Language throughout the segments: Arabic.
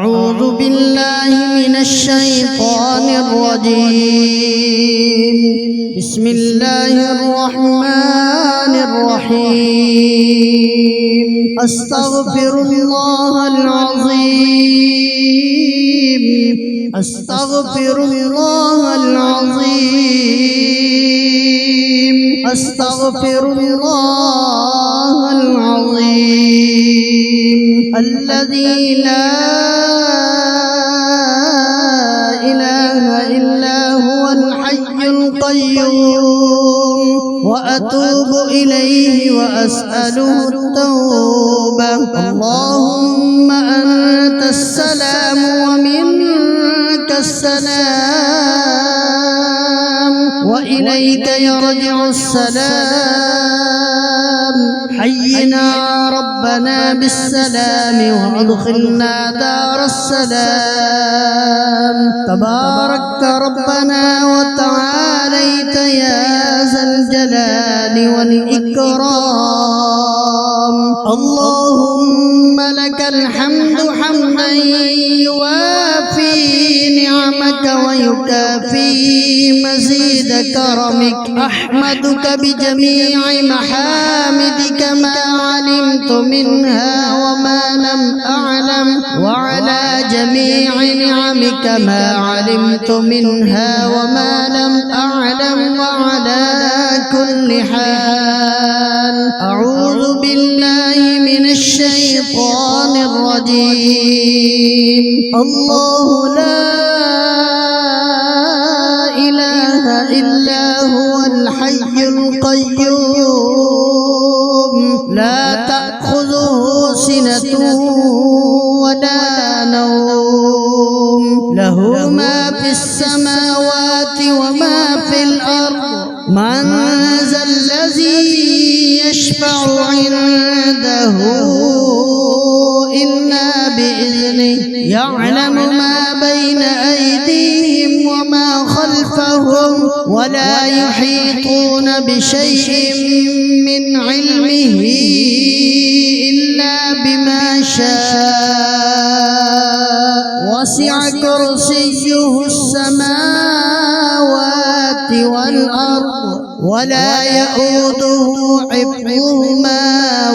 أعوذ بالله من الشيطان الرجيم. بسم الله الرحمن الرحيم. أستغفر الله العظيم، أستغفر الله العظيم، أستغفر الله العظيم الذي لا إله إلا هو الحي القيوم، وأتوب إليه وأسأله التوبة. اللهم أنت السلام ومنك السلام، وإليك يرجع السلام. حينا ربنا بالسلام وأدخلنا دار السلام. تباركت ربنا وتعاليت يا ذا الجلال والإكرام. اللهم لك الحمد حمدا يوافي نعمك ويكافي مزيد كرمك. أحمدك بجميع محامدك ما علمت منها وما لم أعلم، وعلى جميع نعمك ما علمت منها وما لم أعلم، وعلى كل حال. أعوذ بالله من الشيطان الرجيم. الله لا إله إلا هو الحي القيوم، لا تأخذه سنة ولا نوم، له ما في السماوات وما في الأرض. من ذا الذي يشفع عنده إلا بإذنه، يعلم ما بين أيديهم وما خلفهم، ولا يحيطون بشيء من علمه إلا بما شاء. وسع كرسيه السماوات والأرض، ولا يؤوده حفظهما،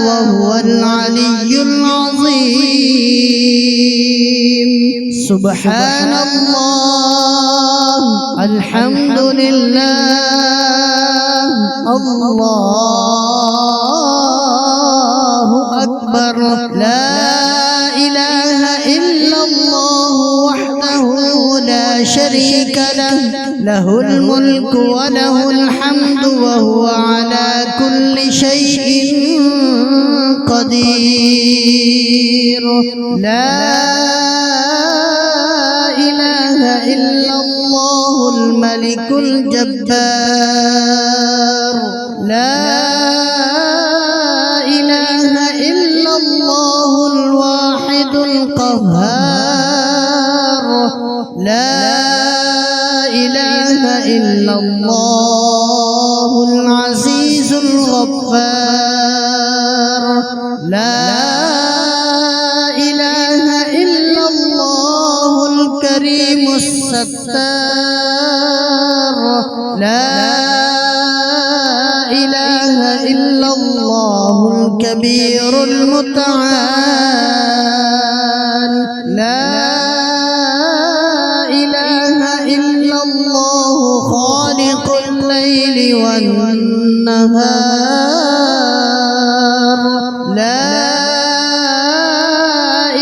وهو العلي العظيم. سبحان الله، الحمد لله، الله أكبر. لا إله إلا الله وحده لا شريك له، له الملك وله الحمد وهو على كل شيء قدير. لا إله إلا الله الملك الجبار. لا إله إلا الله الواحد القهار. لا إله إلا الله العزيز الغفار. لا إله إلا الله الكريم الستار. لا إله إلا الله الكبير المتعال. لا إله إلا الله خالق الليل والنهار. لا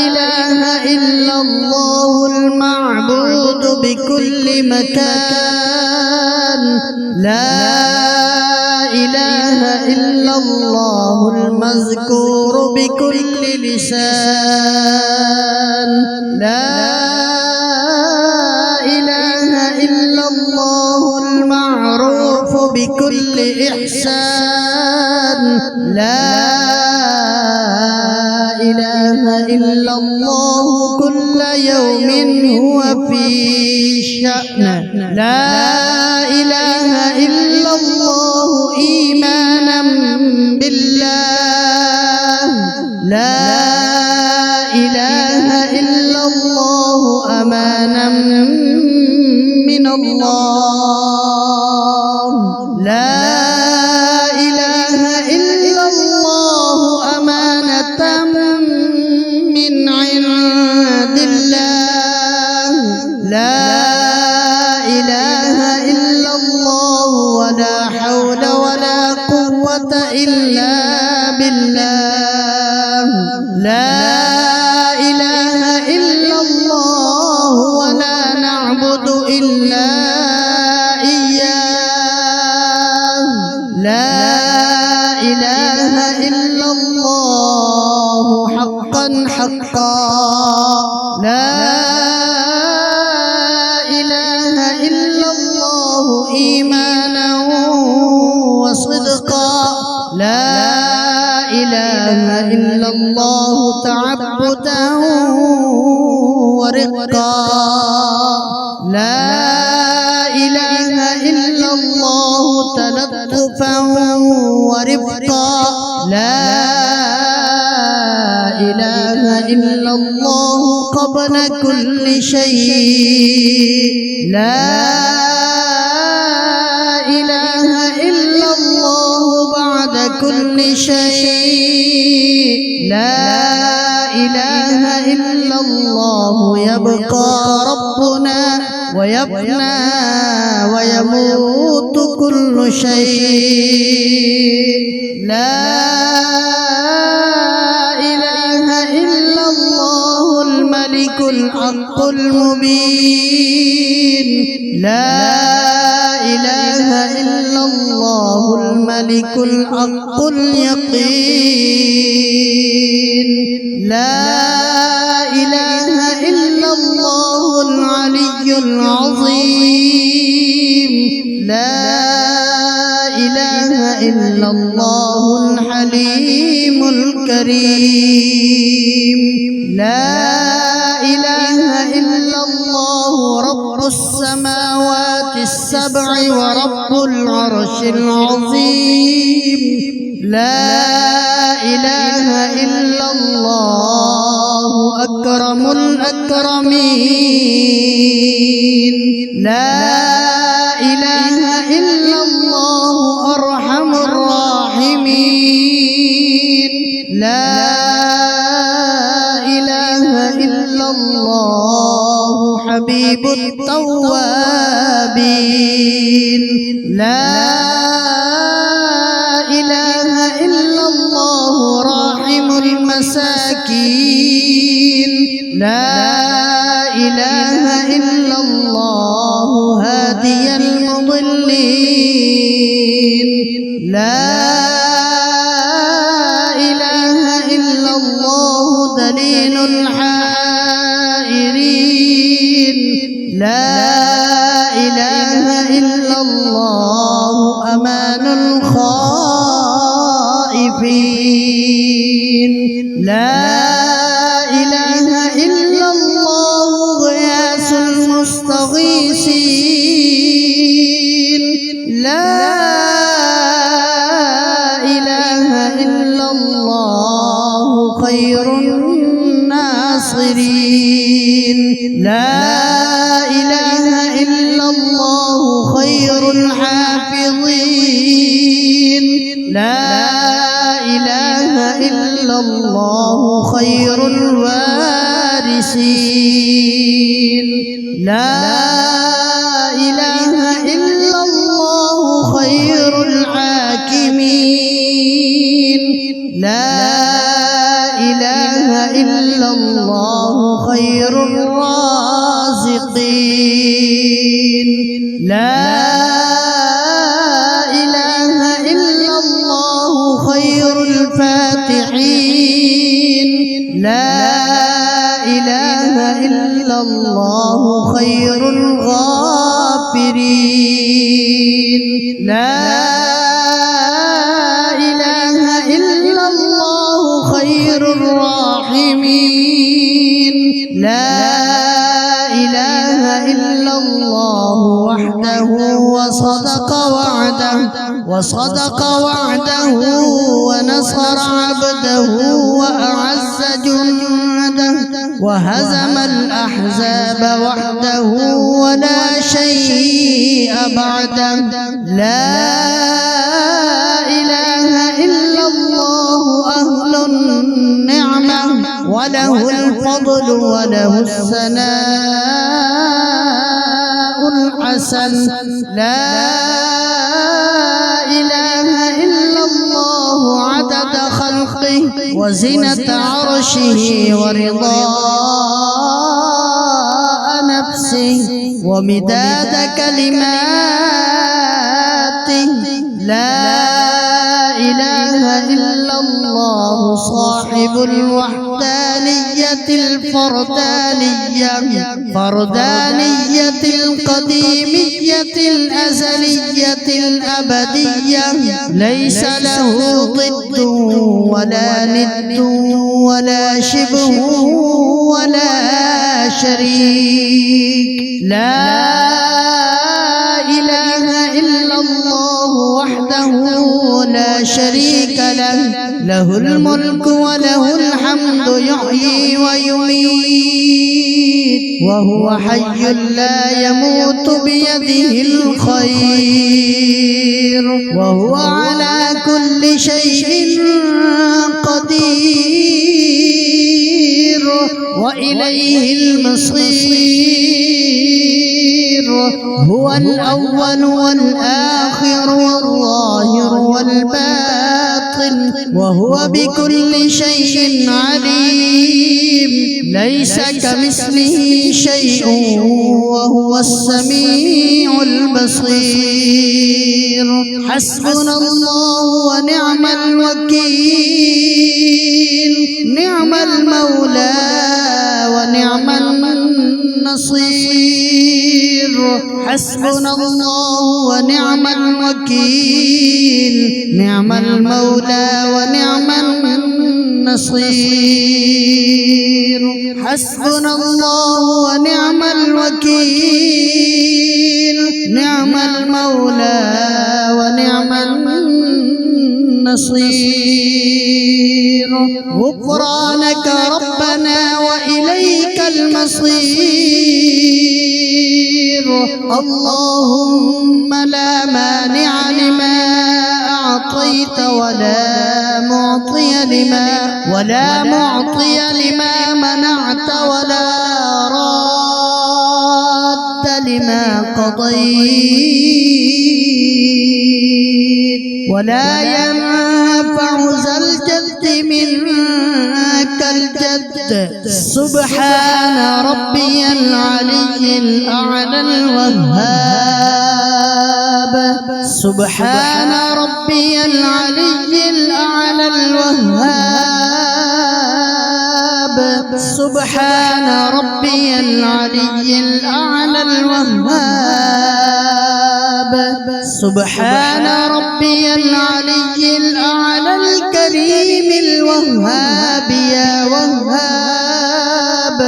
إله إلا الله المعبود بكل مكان. لا إله إلا الله المذكور بكل لسان. لا إله إلا الله المعروف بكل إحسان. لا إله إلا الله كل يوم هو في شأن. لا إله إلا الله إيمانا بالله. لا إله إلا الله الله لا إله إلا الله أمانة من عند الله لا إله إلا الله ولا حول ولا قوة إلا بالله لا إله إلا الله ولا نعبد إلا إياه لا إله إلا الله حقا حقا لا إله إلا الله إيمانا وصدقا لا إله إلا الله تعبدا ورقا لا إله إلا الله تلطفا ورفقا لا إله إلا الله قبل كل شيء لا إله إلا الله بعد كل شيء لا إله إلا الله يبقى ربنا ويبنى ويموت كل شيء لا إله إلا الله الملك الحق المبين لا إله إلا الله الملك الحق اليقين لا إله إلا الله العلي العظيم لا إله إلا الله الحليم الكريم لا إله إلا الله رب السماوات السبع ورب العرش العظيم لا إله إلا الله أكرم الأكرمين لا إله إلا الله أرحم الراحمين لا إله إلا الله حبيب التوابين لا إله إلا الله راحم المساكين لا إله إلا الله هادي المضلين لا إله إلا الله دليل الحائرين لا إله إلا الله أمان الخائفين لا إله إلا الله غياث المستغيثين لا إله إلا الله خير الناصرين لا إله إلا الله خير الحافظين لا إله إلا الله خير الوارثين لا إله إلا الله خير الحاكمين لا إله إلا الله خير الرازقين لا إله إلا الله خير الفاتحين لا إله إلا الله خير الغافرين لا إله إلا الله خير الراحمين لا إله إلا الله وحده وصدق وعده ونصر عبده وأعز جنده وهزم الأحزاب وحده ولا شيء بعده. لا إله إلا الله أهل النعمة وله الفضل وله الثناء الحسن. لا إله إلا الله عدد خلقه وزنة عرشه ورضاء نفسه ومداد كلماته. لا إله إلا الله صاحب الوحدانية الفردانية، فردانية القديمية الأزلية الأبدية، ليس له ضد ولا ند ولا شبه ولا شريك. لا إله إلا الله وحده لا شريك له، له الملك وله الحمد يحيي ويميت وهو حي لا يموت بيده الخير وهو على كل شيء قدير وإليه المصير. هو الأول والآخر والظاهر والباطن وهو بكل شيء عليم، ليس كمثله شيء وهو السميع البصير. حسبنا الله ونعم الوكيل، نعم المولى ونعم النصير. حسبنا الله ونعم الوكيل، نعم المولى ونعم النصير. حسبنا الله ونعم الوكيل، نعم المولى ونعم النصير. غفرانك ربنا وإليك المصير. اللهم لا مانع لما أعطيت ولا معطي لما منعت ولا راد لما قضيت ولا ينفع ذا الجد منك الجد. سبحان ربي العلي الأعلى الوهاب، سبحان ربي العلي الأعلى الوهاب، سبحان ربي العلي الأعلى الوهاب، سبحان ربي العلي الأعلى الكريم الوهاب يا وهاب.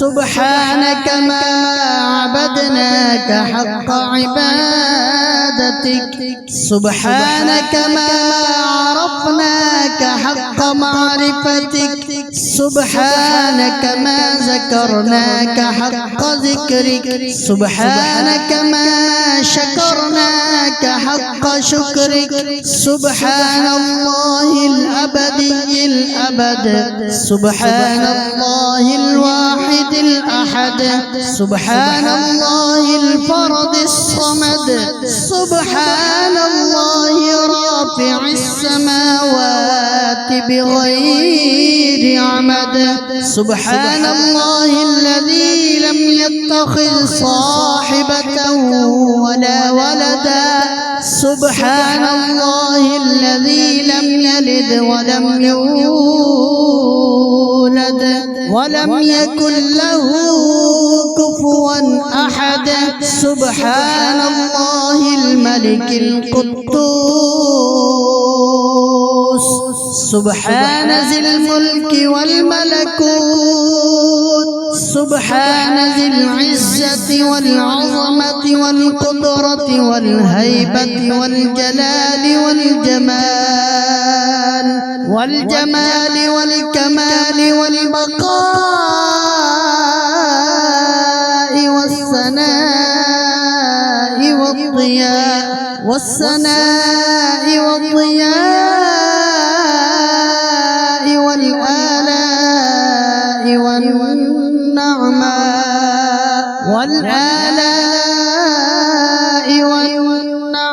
سبحانك ما عبدناك حق عبادتك، سبحانك ما عرفناك حق معرفتك، سبحانك ما ذكرناك حق ذكرك، سبحانك ما شكرناك حق شكرك. سبحان الله الأبدي الأبد، سبحان الله الواحد الأحد، سبحان الله الفرد الصمد، سبحان الله رافع السماوات بغير عمد، سبحان الله الذي لم يتخذ صاحبة ولا ولدا، سبحان الله الذي لم يلد ولم يولد ولم يكن له كفوا أحد. سبحان الله الملك القدوس، سبحان ذي الملك والملكوت، سبحان ذي العزة والعظمة والقدرة والهيبة والجلال والجمال والكمال والبقاء والسناء والضياء والسناء والضياء والآلاء والنعماء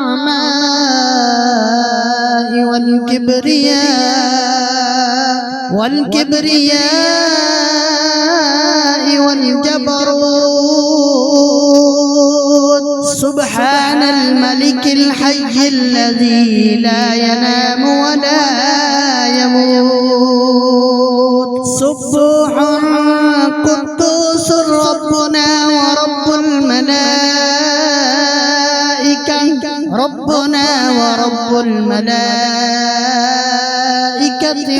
والكبرياء والجبروت. سبحان الملك الحي الذي لا ينام ولا يموت. سبوح قدوس ربنا ورب الملائكة، ربنا ورب الملائكة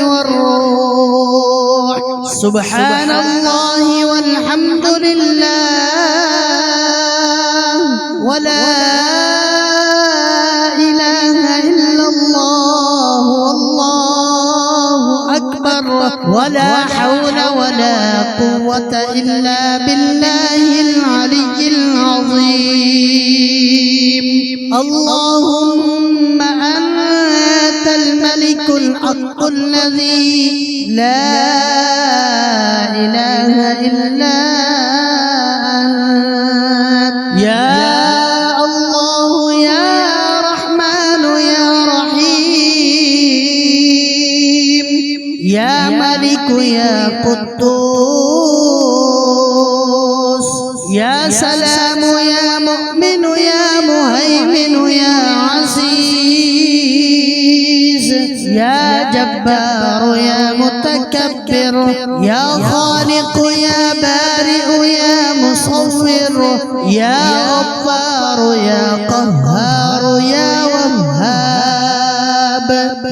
والروح. سبحان الله والحمد لله ولا إله إلا الله والله أكبر ولا حول ولا قوة إلا بالله العلي العظيم. اللهم أنت الملك الحق الذي لا إله إلا أنت. يا الله يا رحمن يا رحيم، يا ملك يا قدوس، يا سلام يا مؤمن يا مهيمن يا عزيز، يا جبار يا متكبر، يا خالق يا بارئ يا مصور، يا غفار يا قهار يا وهاب،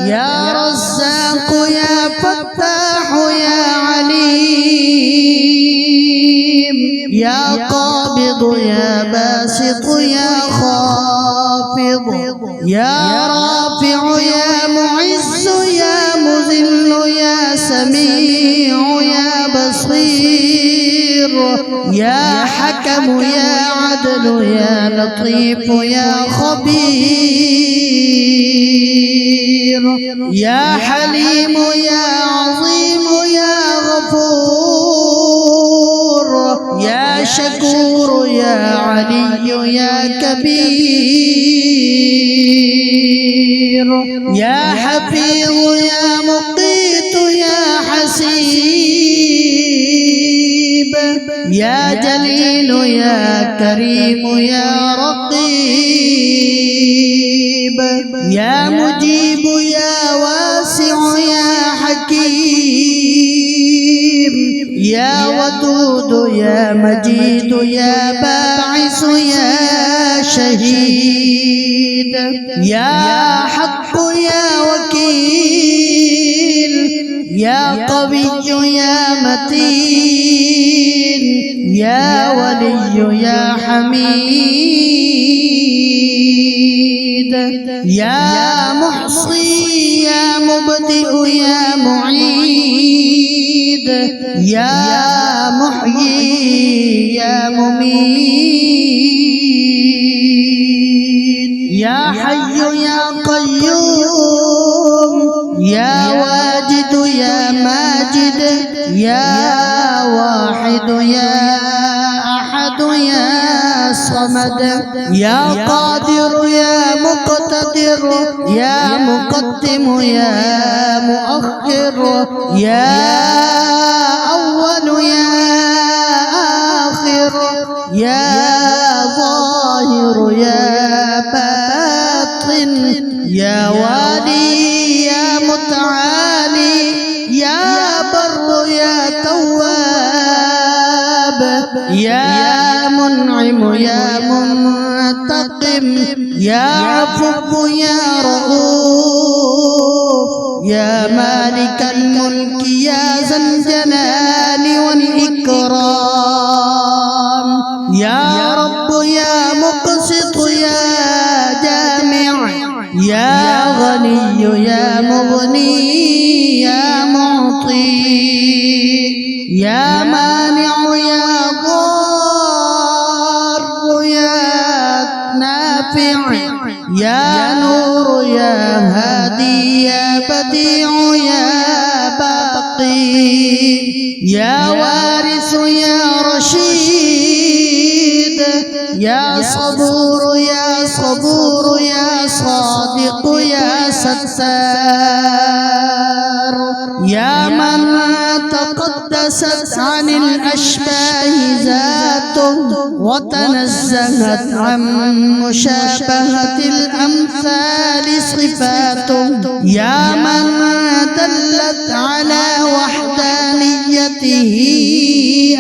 يا رزاق يا فتاح يا عليم، يا قابض يا باسط يا خافض، يا رافع يا معز يا مذل يا سميع يا بصير، يا حكم يا عدل يا لطيف يا خبير، يا حليم يا عظيم يا غفور، يا شكور يا علي يا كبير، يا حفيظ يا مقيت يا حسيب، يا جليل يا كريم يا رقيب، يا مجيب يا واسع يا حكيم، يا ودود يا مجيد يا باعث يا شهيد، يا حق يا وكيل، يا قوي يا متين، يا ولي يا حميد، يا محصي يا مبدئ يا معيد، يا محيي يا مميت، يا حي يا قيوم، يا واجد يا ماجد، يا واحد يا أحد يا صمد، يا قادر يا مقتدر، يا مقدم يا مؤخر، يا أول يا آخر، يا ظاهر يا باطن، يا والي يا متعالي، يا بر يا تواب، يا منعم يا منتقم، يا عفو يا رؤوف، يا مالك الملك يا ذا الجلال والإكرام، يا رب يا مقسط يا جامع، يا غني يا مغني يا معطي، يا مانع يا ضار، يا وارث يا رشيد يا صبور يا صبور يا صادق يا ستار يا من تقدست عن الأشباه ذاته وتنزهت عن مشابهة الأمثال صفاته يا من دلت على وحدانيته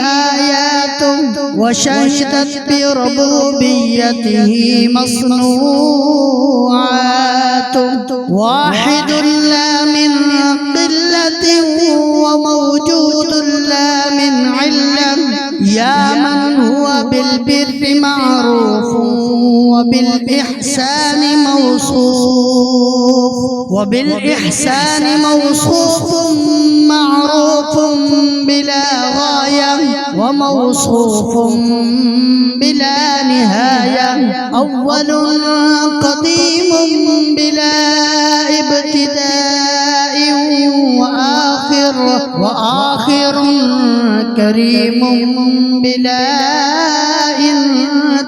آياته وشهدت بربوبيته مصنوعاته واحد لا من قلة وموجود لا من علة يا من هو بالبر معروف وبالإحسان موصوف معروف بلا غاية وموصوف بلا نهاية أول قديم بلا ابتداء وآخر كريم بلا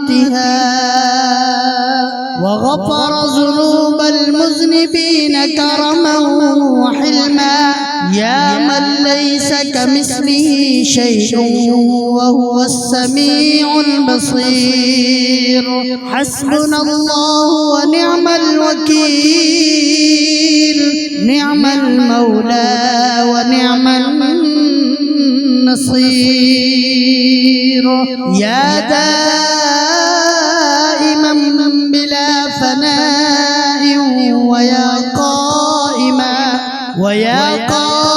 انتهاء وغفر ذنوب المذنبين كرما وحلما يا من ليس كمثله شيء وهو السميع البصير حسبنا الله ونعم الوكيل نعم المولى ونعم النصير يا دائما بلا فناء ويا قائما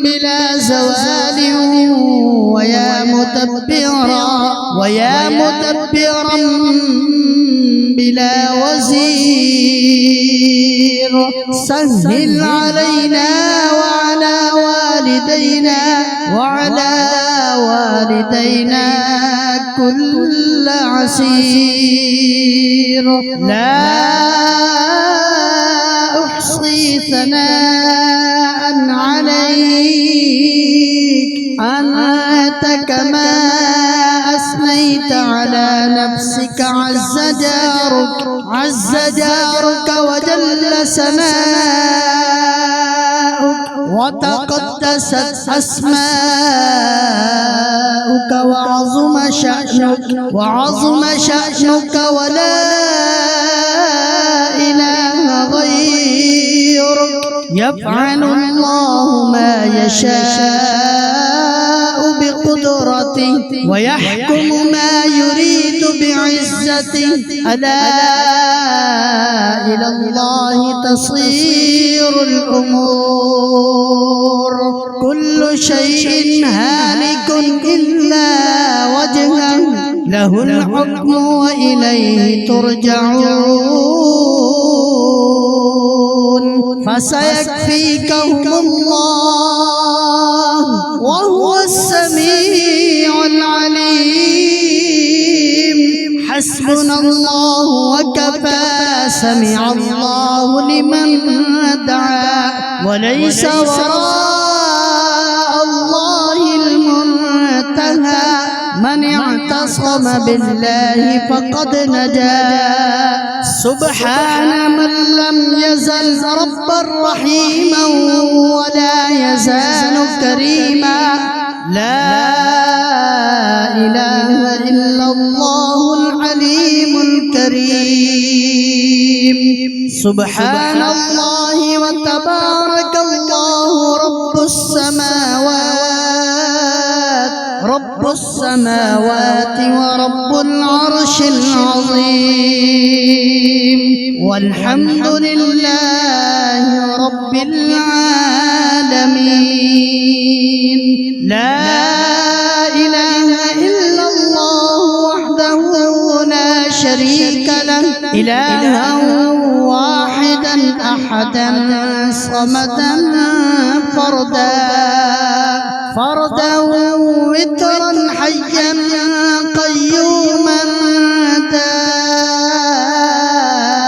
بلا زوال ويا مدبرا بلا وزير سهل علينا وعلى والدينا كل عسير لا أحصي ثناء عليك أنت كما أثنيت على نفسك عز جارك وجل سناؤك وتقدست أسماؤك وعظم شأنك ولا إله غيرك يفعل الله ما يشاء بقدرته ويحكم ما يريد بعزته ألا إلى الله تصير الأمور كل شيء هالك إلا وجهه له الحكم وإليه ترجعون فسيكفيكهم الله وهو السميع العليم حسبنا الله وكفى سمع الله لمن دعا وليس وراء الله المنتهى من اعتصم بالله فقد نجا سبحان من لم يزل ربا رحيما ولا يزال كريما لا إله إلا الله العليم الكريم سبحان الله وتبارك الله رب السماوات ورب العرش العظيم والحمد لله رب العالمين لا إله إلا الله وحده لا شريك له إلها واحدا أحدا صمدا فردا وترا حيا قيوما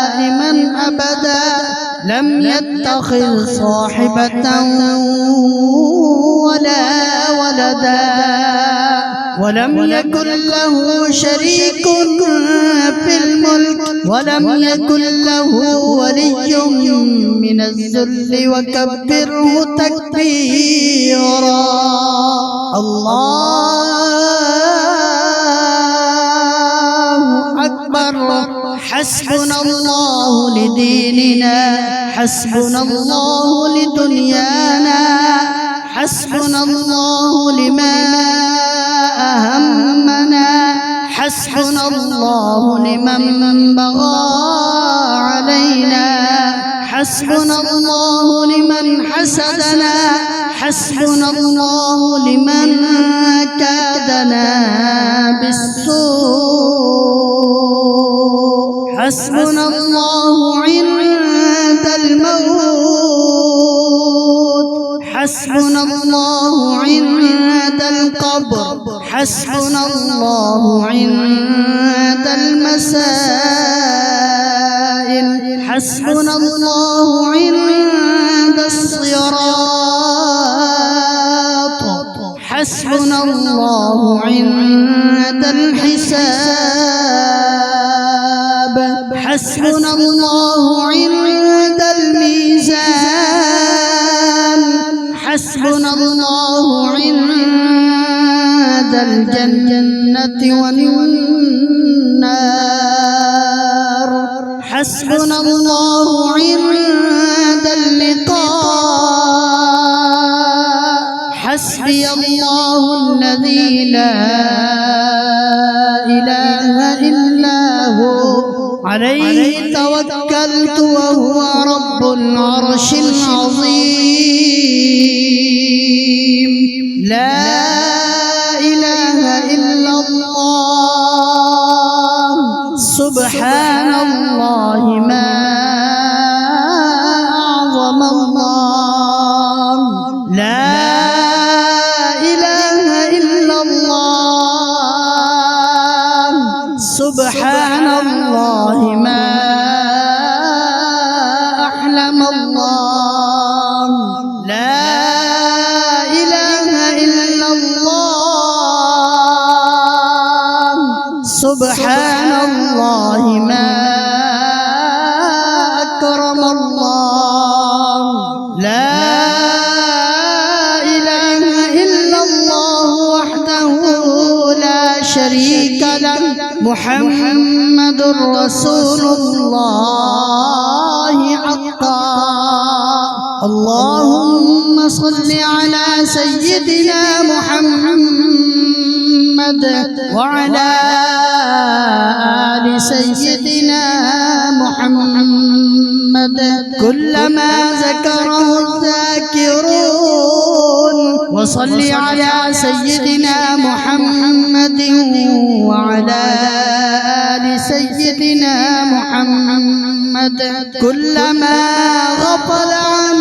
دائما أبدا لم يتخذ صاحبة ولا ولدا ولم يكن له شريك في الملك ولم يكن له ولي من الذل وكبره تكبيرا. الله أكبر. حسبنا الله لديننا، حسبنا الله لدنيانا، حسبنا الله لما أهمنا، حسبنا الله لمن بغى علينا، حسبنا الله لمن حسدنا، حسبنا الله لمن كادنا بالسوء، حسبنا الله عند الموت، حسبنا الله عند القبر، حسبنا الله عند المسائل، حسبنا الله عند الصراط، حسبنا الله عند الحساب، حسبنا الله عند الميزان، حسبنا الله عند الجنة والنار، حسبنا الله عند اللقاء، حسبي الله الذي لا إله إلا هو عليه توكلت وهو رب العرش العظيم. لا إله إلا الله، سبحان الله ما أعظم الله. لا إله إلا الله، سبحان الله ما أحلم الله. لا إله إلا الله، سبحان الله ما أكرم الله. لا إله إلا الله وحده لا شريك له، محمد رسول الله حقا. اللهم صل على سيدنا محمد وعلى آل سيدنا محمد كلما ذكره الذاكرون. وصل على سيدنا محمد وعلى آل سيدنا محمد كلما غفل عن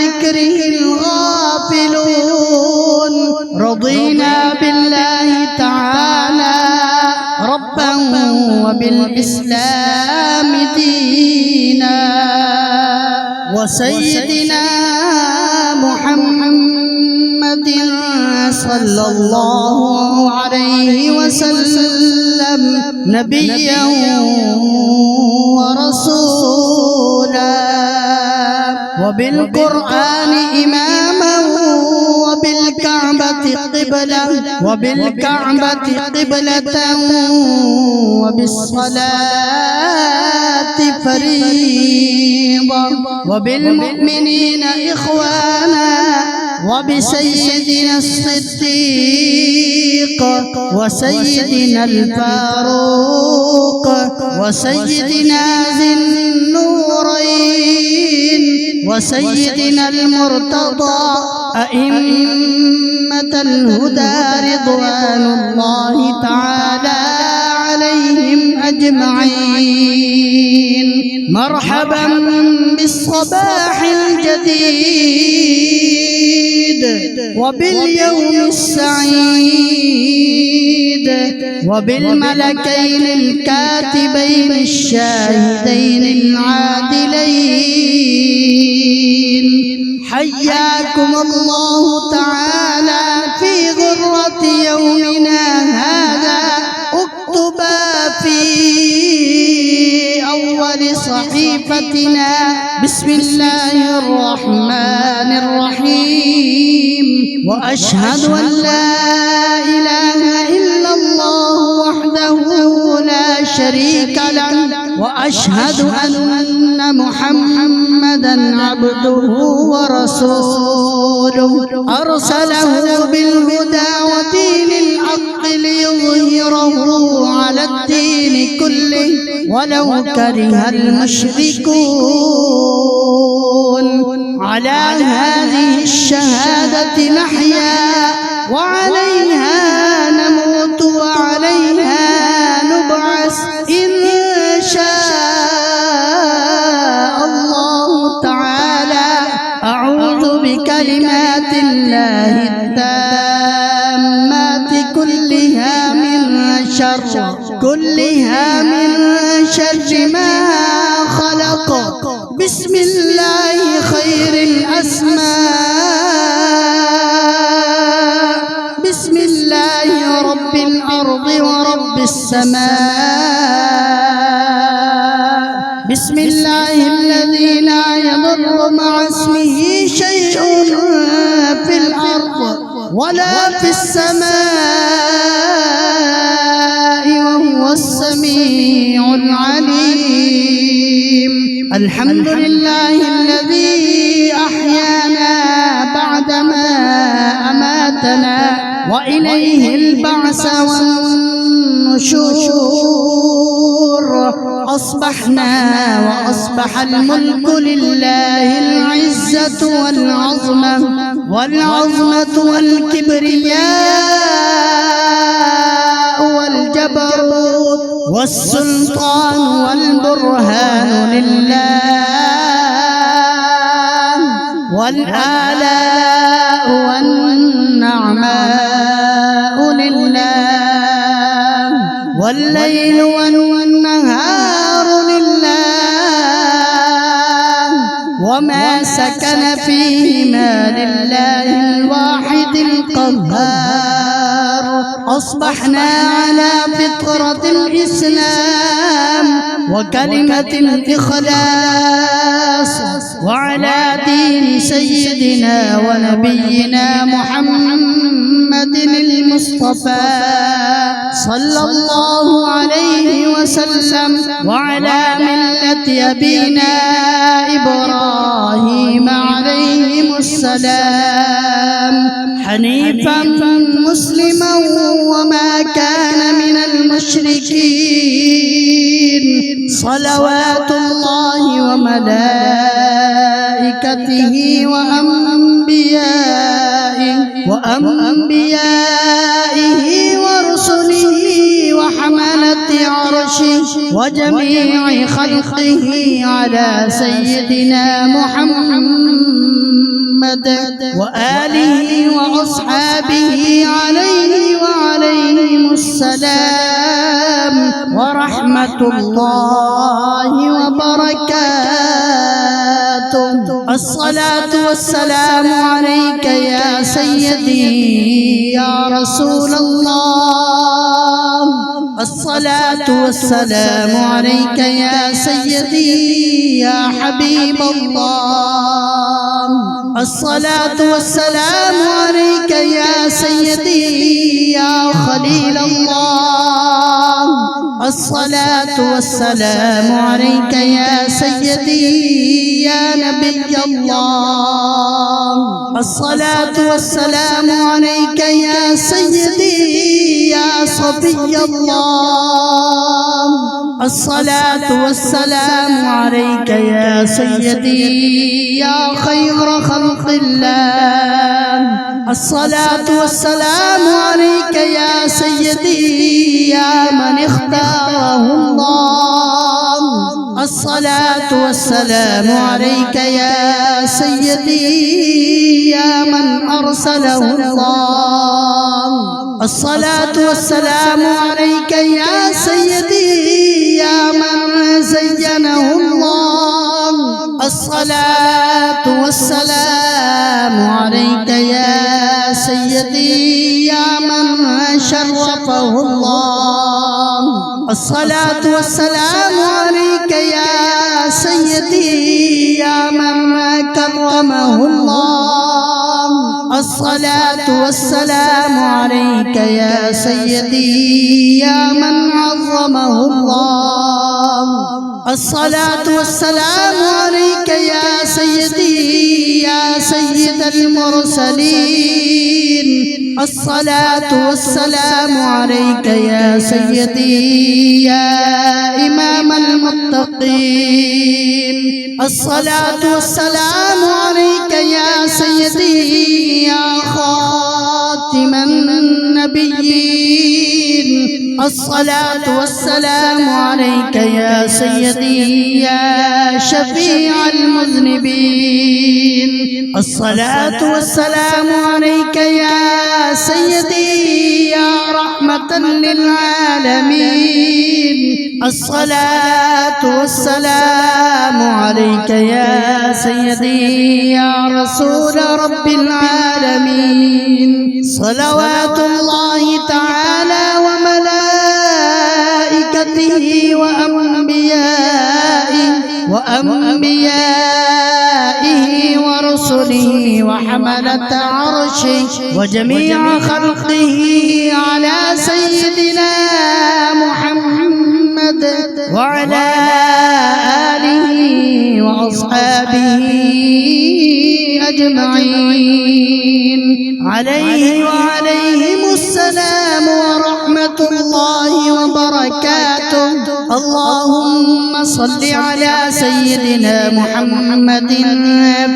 ذكره الغافلون. رضينا بالله تعالى ربا وبالإسلام دينا، وسيدنا محمد صلى الله عليه وسلم نبيا ورسولا، وبالقرآن إماما، وبالكعبة قبلة، وبالكعبة قبلة، وبالصلاة فريضة، وبالمؤمنين إخوانا، وبسيدنا الصديق، وسيدنا الفاروق، وسيدنا ذي النورين، وسيدنا المرتضى، أئمة الهدى رضوان الله تعالى عليهم أجمعين. مرحبا بالصباح الجديد وباليوم السعيد وبالملكين الكاتبين الشاهدين العادلين. حياكم الله تعالى في غرة يومنا هذا. اكتبا في أول صحيفتنا بسم الله الرحمن الرحيم. وأشهد أن لا إله إلا الله وحده لا شريك له، وأشهد أن محمدا عبده ورسوله أرسله بالهدى ودين الحق ليظهره على الدين كله ولو كره المشركون. على هذه الشهادة نحيا وعليها نموت وعليها نبعث إن شاء الله تعالى. أعوذ بكلمات الله التامات كلها من شر ما خلق. بسم الله خير الأسماء. بسم الله رب الأرض ورب السماء. بسم الله الذي لا يضر مع اسمه شيء في الأرض ولا في السماء وهو السميع العليم. الحمد لله الذي أحيانا بعدما أماتنا وإليه البعث والنشور. أصبحنا وأصبح الملك لله العزة والعظمة والكبرياء والجبروت والسلطان والبرهان لله، والآلاء والنعماء لله، والليل والنهار لله، وما سكن فيهما لله الواحد القهار. أصبحنا على فطرة الإسلام وكلمة الإخلاص وعلى دين سيدنا ونبينا محمد المصطفى صلى الله عليه وسلم، وعلى ملة أبينا إبراهيم عليهم السلام، حنيفا مسلما وما كان من المشركين. صلوات الله وملائكته وأنبيائه ورسله وحملة عرشه وجميع خلقه على سيدنا محمد وآله وأصحابه عليه وعليهم السلام ورحمة الله وبركاته. الصلاة والسلام عليك يا سيدي يا رسول الله. الصلاة والسلام عليك يا سيدي يا حبيب الله. الصلاة والسلام عليك يا سيدي يا خليل الله. الصلاة والسلام عليك يا سيدي يا نبي الله. الصلاة والسلام عليك يا سيدي يا صفي الله. الصلاة والسلام عليك يا سيدي يا خير خلق الله. الصلاة والسلام عليك يا سيدي يا من اختاره الله. الصلاة والسلام عليك يا سيدي يا من أرسله الله. الصلاة والسلام عليك يا سيدي يا من زينه الله الصلاة والسلام عليك يا سيدي يا من شرفه الله الصلاة والسلام عليك يا سيدي يا من كرمه الله الصلاة والسلام عليك يا سيدي يا من عظمه الله الصلاة والسلام عليك يا سيدي يا سيد المرسلين الصلاة والسلام عليك يا سيدي يا إمام المتقين الصلاة والسلام عليك يا سيدي يا خاتم النبيين الصلاة والسلام عليك يا سيدي يا شفيع المذنبين الصلاة والسلام عليك يا سيدي يا رحمة للعالمين الصلاة والسلام عليك يا سيدي يا رسول رب العالمين صلوات الله تعالى وملائكته وأنبيائه ورسله وحملة عرشه وجميع خلقه على سيدنا محمد وعلى آله وأصحابه أجمعين عليه وعليهم السلام ورحمة الله وبركاته اللهم صل على سيدنا محمد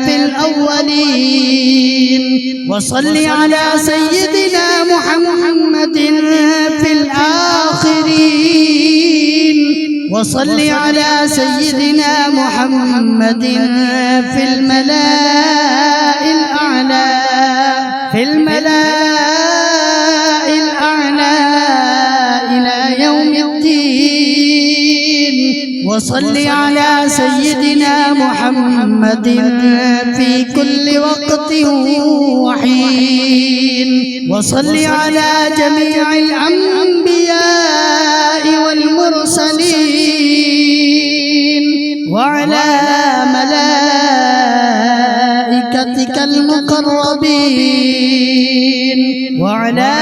في الأولين وصل على سيدنا محمد في الآخرين وصل على سيدنا محمد في الملاء الأعلى إلى يوم الدين وصل على سيدنا محمد في كل وقت وحين وصل على جميع الأنبياء والمرسلين وعلى ملائكتك المقربين وعلى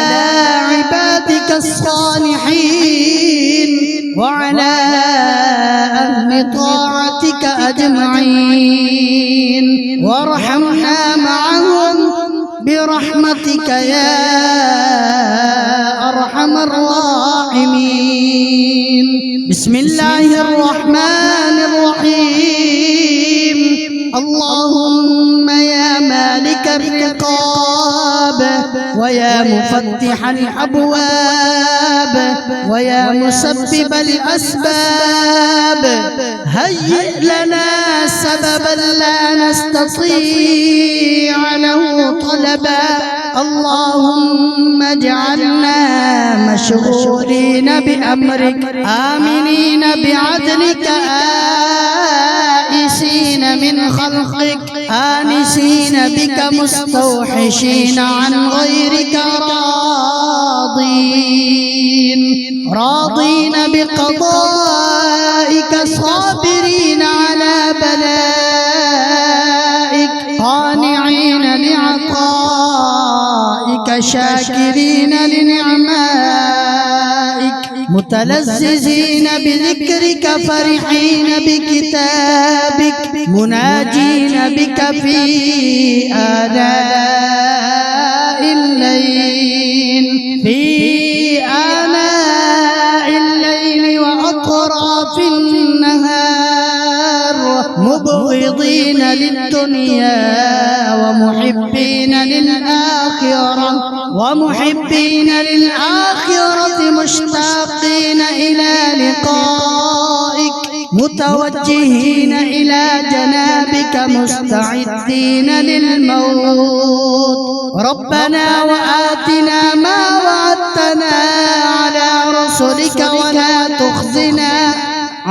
عبادك الصالحين وعلى أهل طاعتك أجمعين وارحمنا معهم برحمتك يا أرحم الراحمين بسم الله الرحمن الرحيم اللهم يا مالك الرقاب ويا مفتح الأبواب ويا مسبب الأسباب هيئ لنا سببا لا نستطيع له طلبا اللهم اجعلنا مشغولين بأمرك آمنين بعدلك آئسين من خلقك آنسين بك مستوحشين عن غيرك راضين بقضائك صابرين على بلائك قانعين لعطائك شاكرين لنعمائك متلذذين بذكرك فرحين بكتابك مناجين بك في آلاء الليل وأطراف النهار مبغضين للدنيا ومحبين للآخرة مشتاقين إلى لقائك متوجهين إلى جنابك مستعدين للموت ربنا وآتنا ما وعدتنا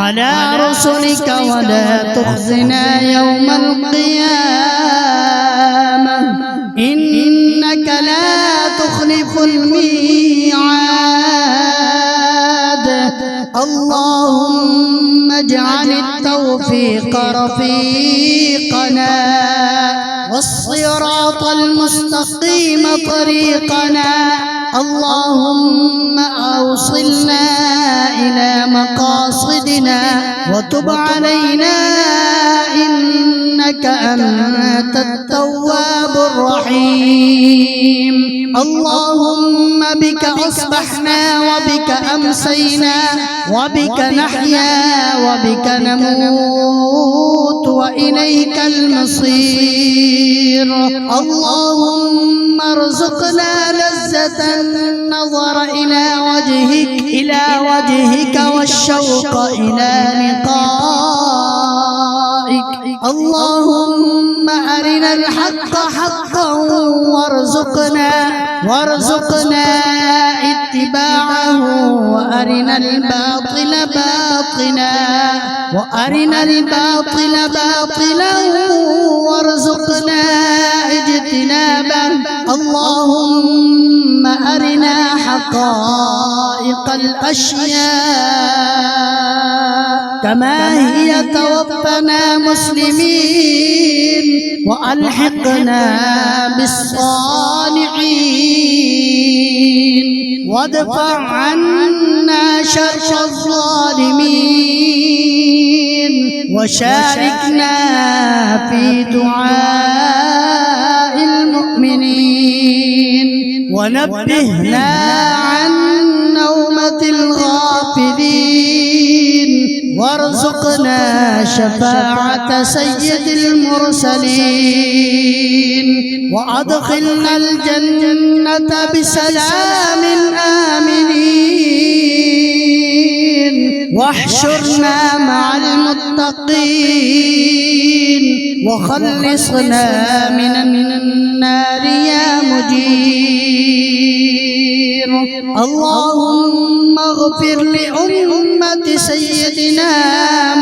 على رسلك ولا تخزنا يوم القيامة إنك لا تخلف الميعاد. اللهم اجعل التوفيق رفيقنا والصراط المستقيم طريقنا. اللهم أوصلنا إلى مقاصدنا وتب علينا إنك أنت التواب الرحيم. اللهم بك أصبحنا وبك أمسينا وبك نحيا وبك نموت وإليك المصير. اللهم ارزقنا لذة النظر إلى وجهك والشوق إلى لقائك. اللهم أرنا الحق حقا وارزقنا اتباعه وأرنا الباطل باطلا وارزقنا اجتنابه. اللهم أرنا حقائق الأشياء كما هي توفنا مسلمين وألحقنا بالصالحين وادفع عنا شر الظالمين وشاركنا في دعاء المؤمنين ونبهنا عن نومة الغافلين وارزقنا شفاعة سيد المرسلين وأدخلنا الجنة بسلام آمنين واحشرنا مع المتقين وخلصنا من النار يا مجير. اللهم اغفر لأمة سيدنا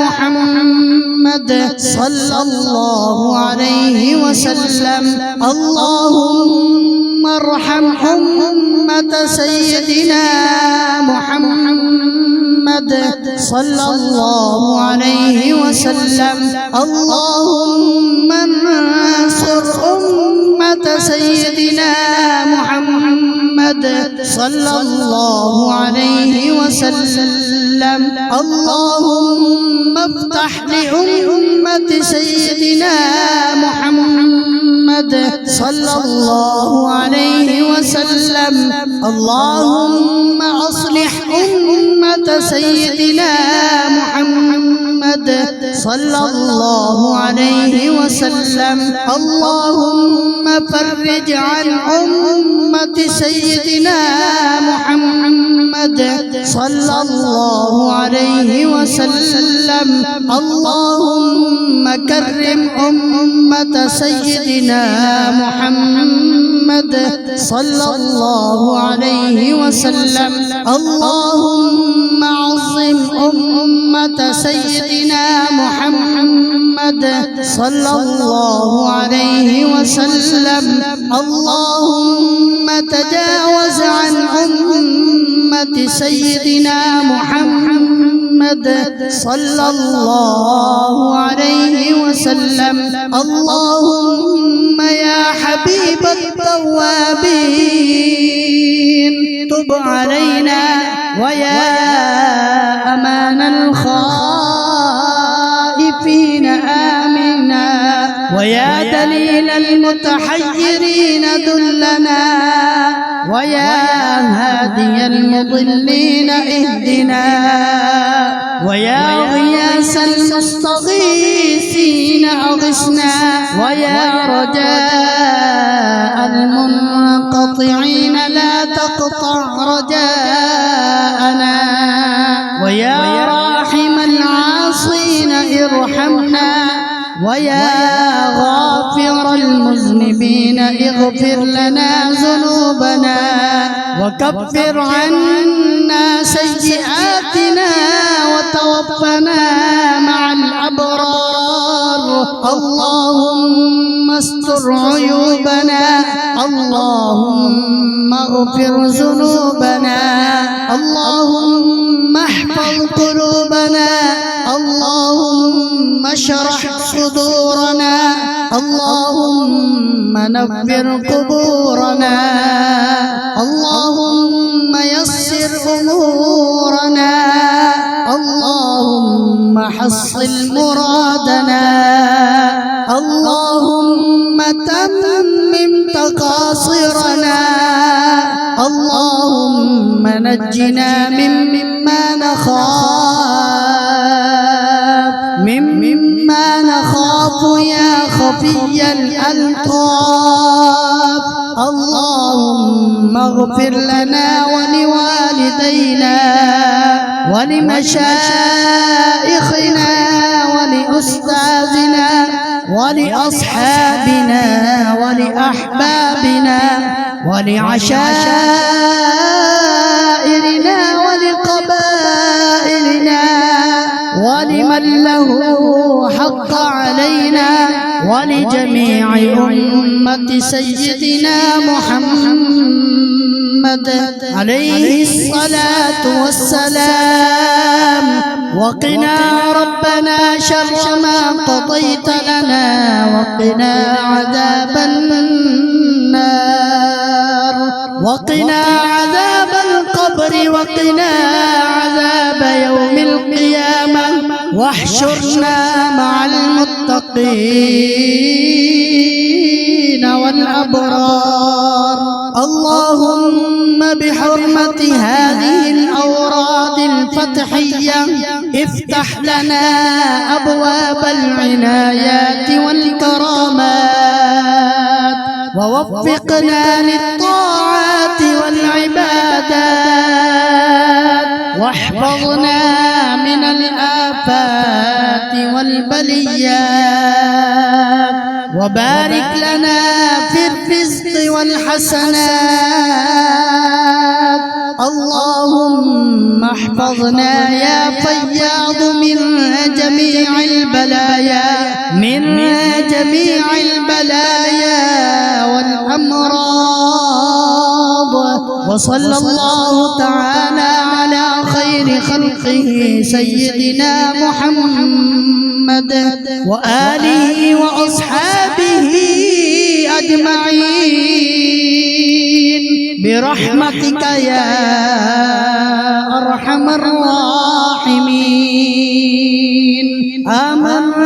محمد صلى الله عليه وسلم. اللهم ارحم أمة سيدنا محمد صلى الله عليه وسلم. اللهم انصر أمة سيدنا محمد صلى الله عليه وسلم. اللهم افتح لأمة سيدنا محمد صلى الله عليه وسلم. اللهم أصلح أمة سيدنا محمد صلى الله عليه وسلم. اللهم فرج عن أمة سيدنا محمد صلى الله عليه وسلم. اللهم كرم أمة سيدنا محمد صلى الله عليه وسلم. اللهم عظم أمة سيدنا محمد صلى الله عليه وسلم. اللهم تجاوز عن أمة سيدنا محمد صلى الله عليه وسلم. اللهم يا حبيب التوابين تب علينا ويا أمان الخائفين آمنا ويا دليل المتحيرين دلنا ويا هادي المضلين اهدنا ويا غياث المستغيثين أغثنا ويا رجاء المنقطعين لا تقطع رجاءنا ويا راحم العاصين ارحمنا ويا غافر المذنبين اغفر لنا ذنوبنا وكفر عنا سيئاتنا وتوفنا مع الأبرار. اللهم استر عيوبنا، اللهم اغفر ذنوبنا، اللهم احفظ قلوبنا، اللهم اشرح صدورنا، اللهم نبر قبورنا، اللهم يسر أمورنا، اللهم حصل مرادنا، اللهم تمم تقاصرنا، اللهم نجنا مما نخاف يا خفي الألطاف. اللهم اغفر لنا ولوالدينا ولمشايخنا ولأستاذنا ولأصحابنا ولأحبابنا ولعشائرنا ولقبائلنا ولمن له حق علينا ولجميع أمة سيدنا محمد عليه الصلاة والسلام. وقنا ربنا شر ما قضيت لنا وقنا عذاب النار وقنا عذاب القبر وقنا عذاب يوم القيامة واحشرنا مع المتقين والأبرار. اللهم بحرمة هذه الأوراد الفتحية افتح لنا أبواب العنايات والكرامات ووفقنا للطاعات والعبادات واحفظنا من الآفات والبليات وبارك لنا في الرزق والحسنات. اللهم احفظنا يا فياض من جميع البلايا والأمراض. وصلى الله تعالى على خير خلقه سيدنا محمد وآله وأصحابه أجمعين برحمتك يا أرحم الراحمين. آمين.